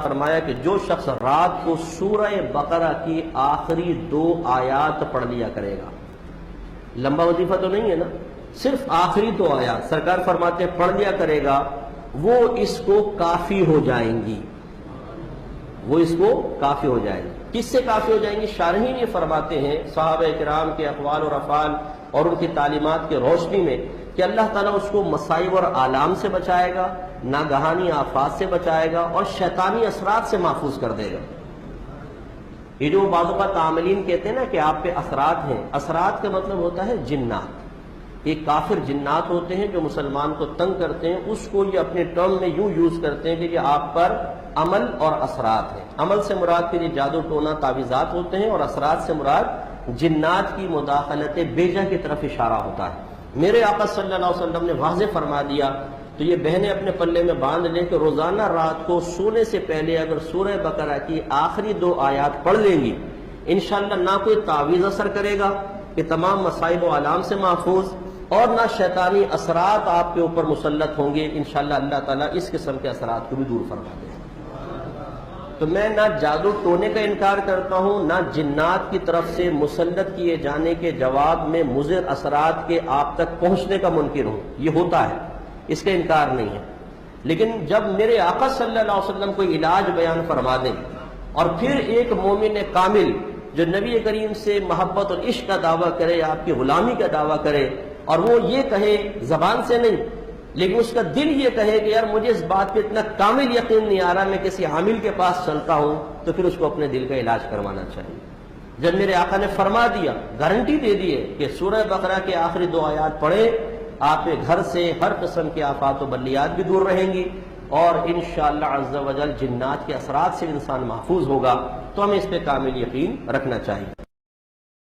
فرمایا کہ جو شخص رات کو سورہ بقرہ کی آخری 2 آیات پڑھ لیا کرے گا، لمبا وظیفہ تو نہیں ہے نا، صرف آخری 2 آیات سرکار فرماتے ہیں پڑھ لیا کرے گا، وہ اس کو کافی ہو جائیں گی، وہ اس کو کافی ہو جائیں گی۔ کس سے کافی ہو جائیں گی؟ شارحین یہ فرماتے ہیں صحابہ کرام کے اقوال اور افعال اور ان کی تعلیمات کے روشنی میں کہ اللہ تعالیٰ اس کو مصائب اور آلام سے بچائے گا، ناگہانی آفات سے بچائے گا اور شیطانی اثرات سے محفوظ کر دے گا۔ یہ جو بعض اوقات عاملین کہتے ہیں نا کہ آپ پہ اثرات ہیں، اثرات کا مطلب ہوتا ہے جنات۔ ایک کافر جنات ہوتے ہیں جو مسلمان کو تنگ کرتے ہیں، اس کو یہ اپنے ٹرم میں یوں یوز کرتے ہیں کہ یہ آپ پر عمل اور اثرات ہیں۔ عمل سے مراد پھر یہ جادو ٹونا تعویذات ہوتے ہیں، اور اثرات سے مراد جنات کی مداخلت بیجا کی طرف اشارہ ہوتا ہے۔ میرے آقا صلی اللہ علیہ وسلم نے واضح فرما دیا، تو یہ بہنیں اپنے پلے میں باندھ لیں کہ روزانہ رات کو سونے سے پہلے اگر سورہ بقرہ کی آخری 2 آیات پڑھ لیں گی، انشاءاللہ نہ کوئی تعویذ اثر کرے گا کہ تمام مصائب و آلام سے محفوظ، اور نہ شیطانی اثرات آپ کے اوپر مسلط ہوں گے۔ انشاءاللہ اللہ تعالیٰ اس قسم کے اثرات کو بھی دور فرما دے۔ تو میں نہ جادو ٹونے کا انکار کرتا ہوں، نہ جنات کی طرف سے مسلط کیے جانے کے جواب میں مضر اثرات کے آپ تک پہنچنے کا منکر ہوں، یہ ہوتا ہے، اس کا انکار نہیں ہے۔ لیکن جب میرے آقا صلی اللہ علیہ وسلم کوئی علاج بیان فرما دیں، اور پھر ایک مومن کامل جو نبی کریم سے محبت اور عشق کا دعویٰ کرے، آپ کی غلامی کا دعویٰ کرے، اور وہ یہ کہے زبان سے نہیں لیکن اس کا دل یہ کہے کہ یار مجھے اس بات پہ اتنا کامل یقین نہیں آ رہا، میں کسی عامل کے پاس چلتا ہوں، تو پھر اس کو اپنے دل کا علاج کروانا چاہیے۔ جب میرے آقا نے فرما دیا، گارنٹی دے دی ہے کہ سورہ بقرہ کے آخری 2 آیات پڑھے، آپ کے گھر سے ہر قسم کے آفات و بلیات بھی دور رہیں گی، اور انشاءاللہ عز و جل جنات کے اثرات سے انسان محفوظ ہوگا، تو ہمیں اس پہ کامل یقین رکھنا چاہیے۔